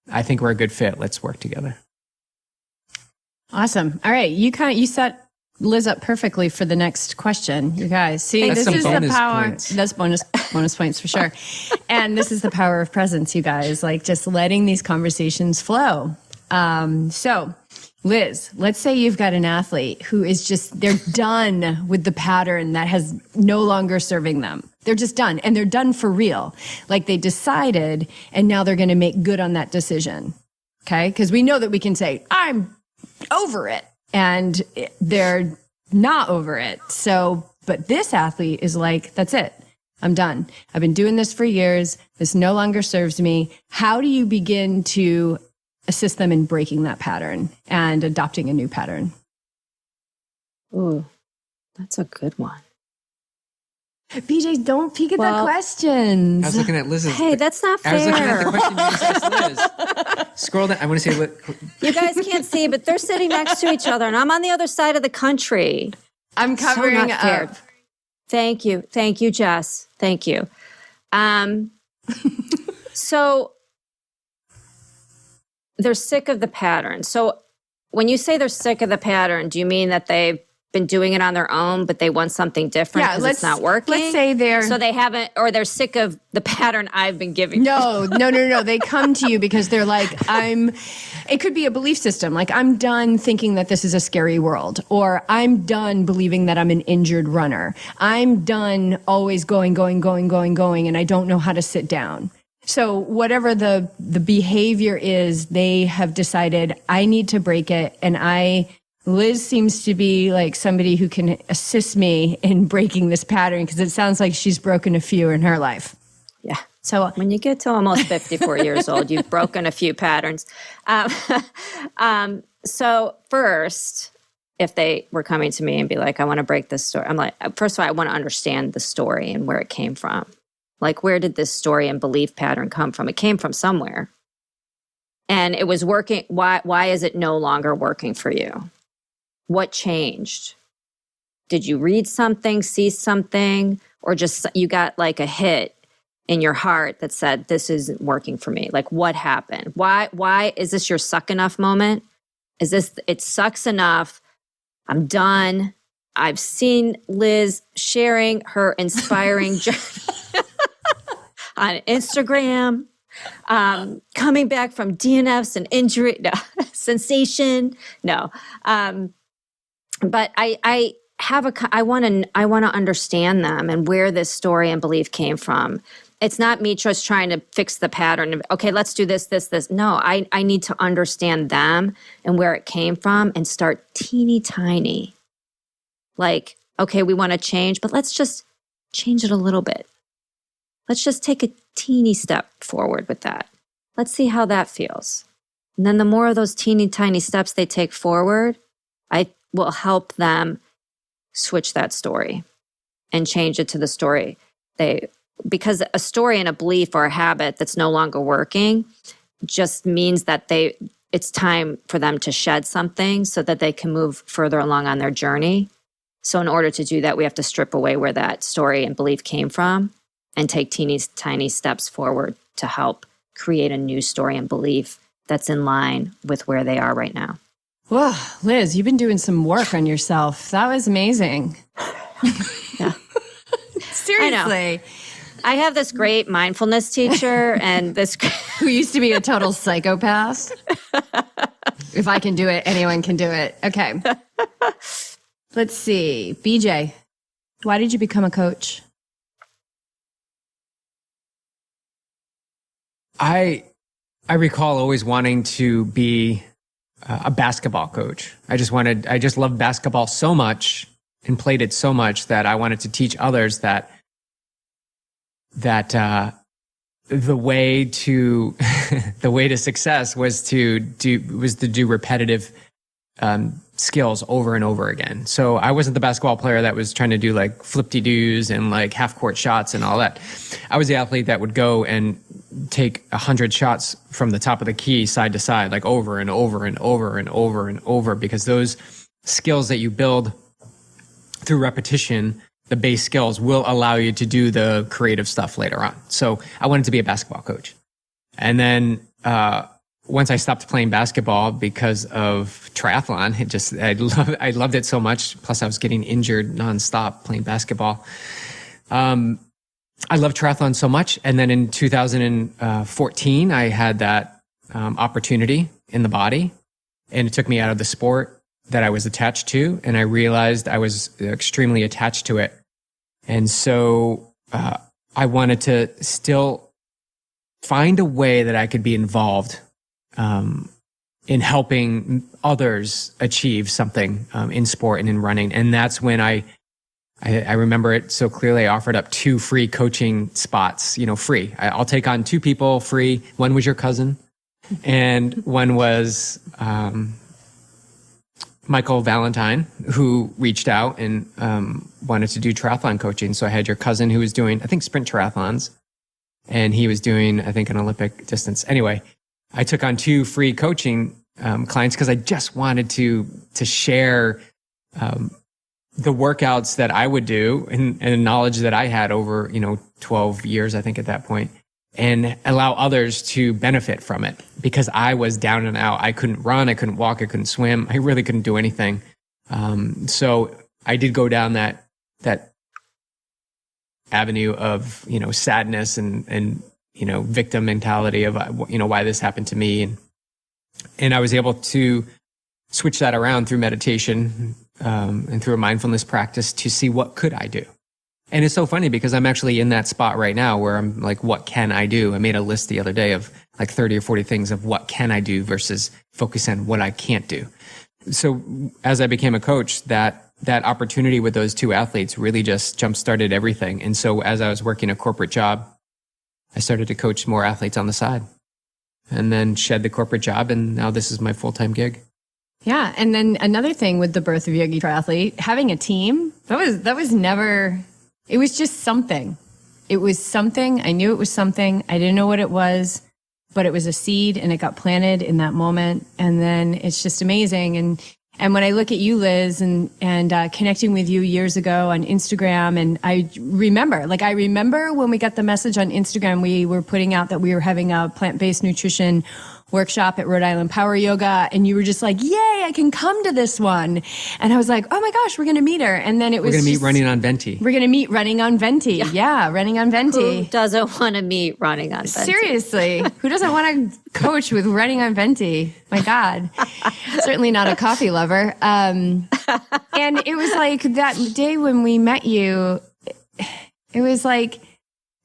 Speaker 1: I think we're a good fit. Let's work together.
Speaker 2: Awesome. All right. You set Liz up perfectly for the next question. You guys see,
Speaker 1: That's
Speaker 2: this is the power.
Speaker 1: Points.
Speaker 2: That's bonus points for sure. And this is the power of presence, you guys, like just letting these conversations flow. So Liz, let's say you've got an athlete who is they're done with the pattern that has no longer serving them. They're just done, and they're done for real. Like they decided, and now they're going to make good on that decision. Okay. Because we know that we can say, I'm over it. And they're not over it. So, but this athlete is like, that's it. I'm done. I've been doing this for years. This no longer serves me. How do you begin to assist them in breaking that pattern and adopting a new pattern?
Speaker 3: Ooh, that's a good one.
Speaker 2: BJ, don't peek at the questions.
Speaker 1: I was looking at Liz's.
Speaker 3: Hey, that's not fair.
Speaker 1: I was looking at the question you just asked Liz. Scroll down. I want to say,
Speaker 3: You guys can't see, but they're sitting next to each other, and I'm on the other side of the country.
Speaker 2: I'm covering
Speaker 3: not fair.
Speaker 2: up.
Speaker 3: Thank you, Jess. Thank you. So they're sick of the pattern. So when you say they're sick of the pattern, do you mean that they've been doing it on their own, but they want something different because it's not working?
Speaker 2: Let's say
Speaker 3: so they haven't, or they're sick of the pattern I've been giving.
Speaker 2: No. They come to you because they're like, it could be a belief system. Like, I'm done thinking that this is a scary world, or I'm done believing that I'm an injured runner. I'm done always going, and I don't know how to sit down. So whatever the behavior is, they have decided I need to break it. And Liz seems to be like somebody who can assist me in breaking this pattern, because it sounds like she's broken a few in her life.
Speaker 3: Yeah.
Speaker 2: So
Speaker 3: when you get to almost 54 years old, you've broken a few patterns. So first, if they were coming to me and be like, I want to break this story, I'm like, first of all, I want to understand the story and where it came from. Like, where did this story and belief pattern come from? It came from somewhere. And it was working. Why is it no longer working for you? What changed? Did you read something, see something, or just you got like a hit in your heart that said, this isn't working for me? Like, what happened? Why is this your suck enough moment? Is this, it sucks enough? I'm done. I've seen Liz sharing her inspiring journey on Instagram, coming back from DNFs and injury, sensation. No. But I want to understand them and where this story and belief came from. It's not me just trying to fix the pattern. Okay, let's do this. No, I need to understand them and where it came from and start teeny tiny. Like, okay, we want to change, but let's just change it a little bit. Let's just take a teeny step forward with that. Let's see how that feels. And then the more of those teeny tiny steps they take forward, I will help them switch that story and change it to the story because a story and a belief or a habit that's no longer working just means that it's time for them to shed something so that they can move further along on their journey. So in order to do that, we have to strip away where that story and belief came from and take teeny tiny steps forward to help create a new story and belief that's in line with where they are right now.
Speaker 2: Whoa, Liz, you've been doing some work on yourself. That was amazing.
Speaker 3: Yeah.
Speaker 2: Seriously.
Speaker 3: I have this great mindfulness teacher and this
Speaker 2: Who used to be a total psychopath. If I can do it, anyone can do it. Okay. Let's see. BJ, why did you become a coach?
Speaker 1: I recall always wanting to be a basketball coach. I just loved basketball so much and played it so much that I wanted to teach others that the way to the way to success was to do repetitive skills over and over again. So I wasn't the basketball player that was trying to do like flip-de-doos and like half-court shots and all that. I was the athlete that would go and take 100 shots from the top of the key side to side, like over and over and over and over and over, because those skills that you build through repetition, the base skills, will allow you to do the creative stuff later on. So I wanted to be a basketball coach. And then once I stopped playing basketball because of triathlon, I loved it so much. Plus I was getting injured nonstop playing basketball. I love triathlon so much. And then in 2014, I had that opportunity in the body, and it took me out of the sport that I was attached to. And I realized I was extremely attached to it. And so I wanted to still find a way that I could be involved in helping others achieve something in sport and in running. And that's when I remember it so clearly. I offered up 2 free coaching spots, free. I'll take on 2 people free. One was your cousin, and one was Michael Valentine, who reached out and wanted to do triathlon coaching. So I had your cousin who was doing, I think, sprint triathlons, and he was doing, I think, an Olympic distance. Anyway, I took on 2 free coaching clients because I just wanted to share the workouts that I would do and the knowledge that I had over, 12 years, I think, at that point, and allow others to benefit from it, because I was down and out. I couldn't run, I couldn't walk, I couldn't swim. I really couldn't do anything. So I did go down that avenue of, sadness and victim mentality of, why this happened to me. And I was able to switch that around through meditation and through a mindfulness practice to see what could I do. And it's so funny because I'm actually in that spot right now where I'm like, what can I do? I made a list the other day of like 30 or 40 things of what can I do versus focus on what I can't do. So as I became a coach, that opportunity with those 2 athletes really just jump-started everything. And so as I was working a corporate job, I started to coach more athletes on the side, and then shed the corporate job. And now this is my full-time gig.
Speaker 2: Yeah. And then another thing with the birth of YogiTriathlete, having a team, that was never, it was just something. It was something. I knew it was something. I didn't know what it was, but it was a seed and it got planted in that moment. And then it's just amazing. And when I look at you, Liz, and connecting with you years ago on Instagram, and I remember when we got the message on Instagram, we were putting out that we were having a plant-based nutrition workshop at Rhode Island Power Yoga, and you were just like, yay, I can come to this one. And I was like, oh my gosh, we're going to meet her. And then we're
Speaker 1: going to meet running on Venti.
Speaker 2: We're going to meet running on Venti. Yeah, running on Venti.
Speaker 3: Who doesn't want to meet running on Venti?
Speaker 2: Seriously, who doesn't want to coach with running on Venti? My God, certainly not a coffee lover. And it was like that day when we met you, it was like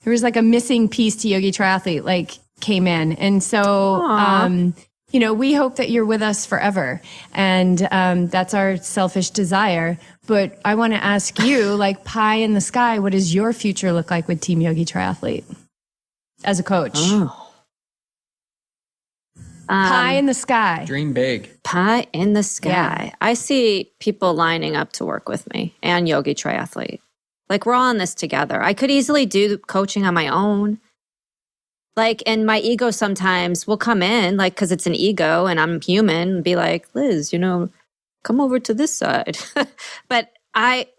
Speaker 2: a missing piece to YogiTriathlete, like came in. And so, we hope that you're with us forever. And that's our selfish desire. But I want to ask you, like pie in the sky, what does your future look like with Team YogiTriathlete as a coach? Pie in the sky.
Speaker 1: Dream big.
Speaker 3: Pie in the sky.
Speaker 2: Yeah.
Speaker 3: I see people lining up to work with me and YogiTriathlete. Like, we're all in this together. I could easily do coaching on my own. Like, and my ego sometimes will come in, like, because it's an ego and I'm human, and be like, Liz, come over to this side. But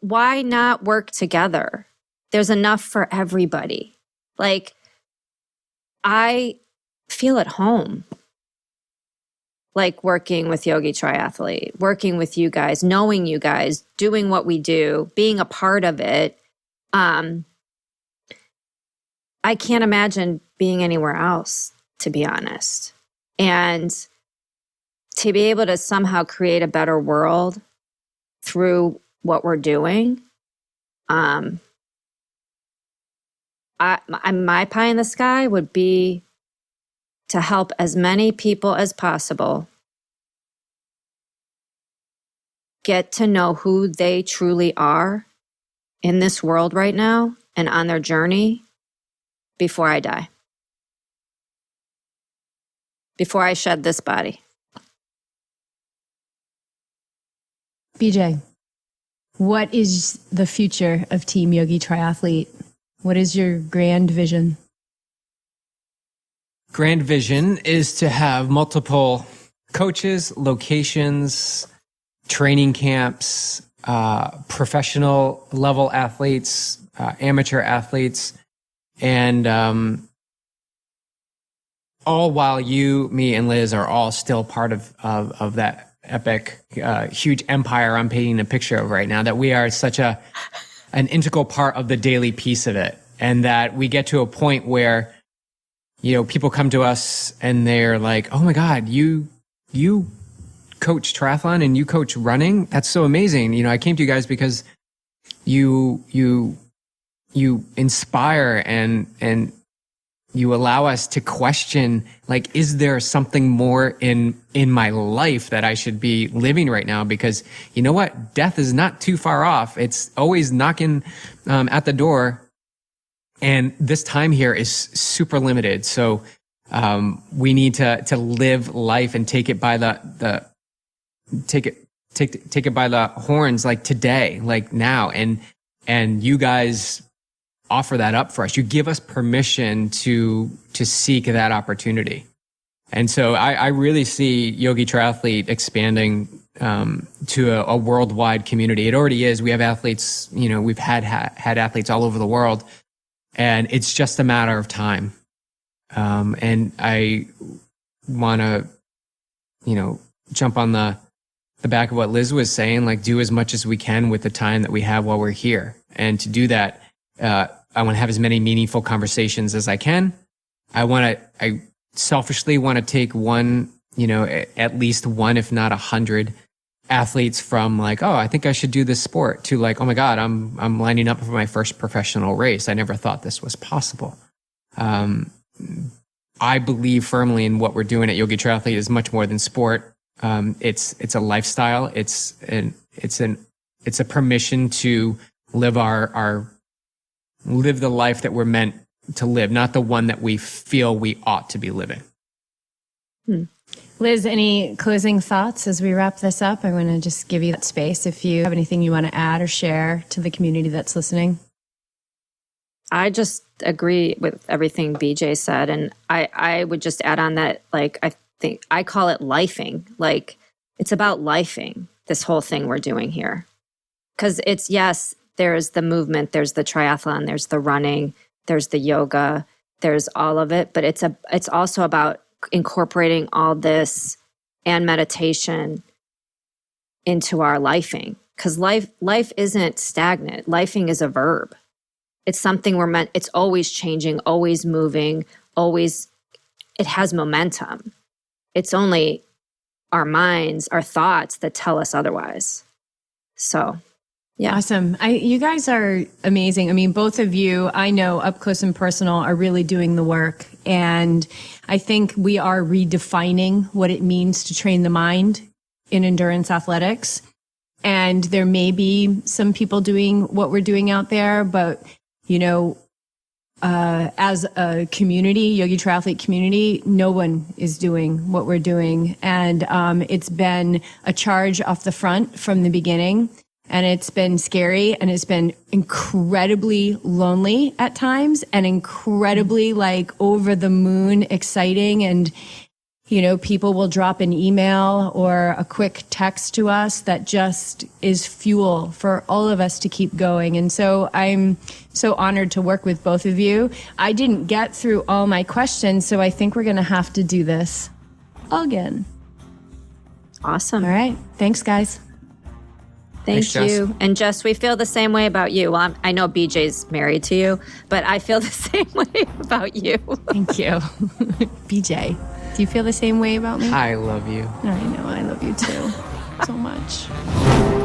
Speaker 3: why not work together? There's enough for everybody. Like, I feel at home. like working with Yogi Triathlete, working with you guys, knowing you guys, doing what we do, being a part of it. I can't imagine being anywhere else, to be honest. And to be able to somehow create a better world through what we're doing, my pie in the sky would be to help as many people as possible get to know who they truly are in this world right now and on their journey before I die, before I shed this body.
Speaker 2: BJ, what is the future of Team Yogi Triathlete? What is your grand vision?
Speaker 1: Grand vision is to have multiple coaches, locations, training camps, professional level athletes, amateur athletes, and all while you, me, and Liz are all still part of that epic, huge empire I'm painting a picture of right now, that we are such an integral part of the daily piece of it. And that we get to a point where, people come to us and they're like, oh my God, you coach triathlon and you coach running? That's so amazing. I came to you guys because you inspire and you allow us to question, like, is there something more in my life that I should be living right now? Because you know what? Death is not too far off. It's always knocking at the door. And this time here is super limited. So we need to live life and take it by take it by the horns, like today, like now. And you guys offer that up for us. You give us permission to seek that opportunity. And so I really see Yogi Triathlete expanding to a worldwide community. It already is. We have athletes, we've had athletes all over the world, and it's just a matter of time. And I want to, jump on the back of what Liz was saying, like, do as much as we can with the time that we have while we're here. And to do that, I want to have as many meaningful conversations as I can. I selfishly want to take one, at least one, if not 100 athletes from like, oh, I think I should do this sport, to like, oh my God, I'm lining up for my first professional race. I never thought this was possible. I believe firmly in what we're doing at Yogi Triathlete is much more than sport. It's a lifestyle. It's a permission to live live the life that we're meant to live, not the one that we feel we ought to be living.
Speaker 2: Liz, any closing thoughts as we wrap this up? I want to just give you that space if you have anything you want to add or share to the community that's listening.
Speaker 3: I just agree with everything BJ said. And I would just add on that, like, I think I call it lifing. Like, it's about lifing, this whole thing we're doing here. Because it's, yes, there's the movement, there's the triathlon, there's the running, there's the yoga, there's all of it. But it's also about incorporating all this and meditation into our lifing. Because life isn't stagnant. Lifing is a verb. It's something it's always changing, always moving, always, it has momentum. It's only our minds, our thoughts that tell us otherwise. So, yeah.
Speaker 2: Awesome. You guys are amazing. I mean, both of you, I know up close and personal, are really doing the work. And I think we are redefining what it means to train the mind in endurance athletics. And there may be some people doing what we're doing out there, but as a community, Yogi Triathlete community, no one is doing what we're doing. And it's been a charge off the front from the beginning. And it's been scary, and it's been incredibly lonely at times, and incredibly like over the moon exciting. And, people will drop an email or a quick text to us that just is fuel for all of us to keep going. And so I'm so honored to work with both of you. I didn't get through all my questions, so I think we're going to have to do this again.
Speaker 3: Awesome.
Speaker 2: All right. Thanks, guys.
Speaker 3: Thank
Speaker 1: Thanks, Jess.
Speaker 3: you. And Jess, we feel the same way about you. Well, I know BJ's married to you, but I feel the same way about you.
Speaker 2: Thank you. BJ, do you feel the same way about me?
Speaker 1: I love you.
Speaker 2: I know. I love you too. So much.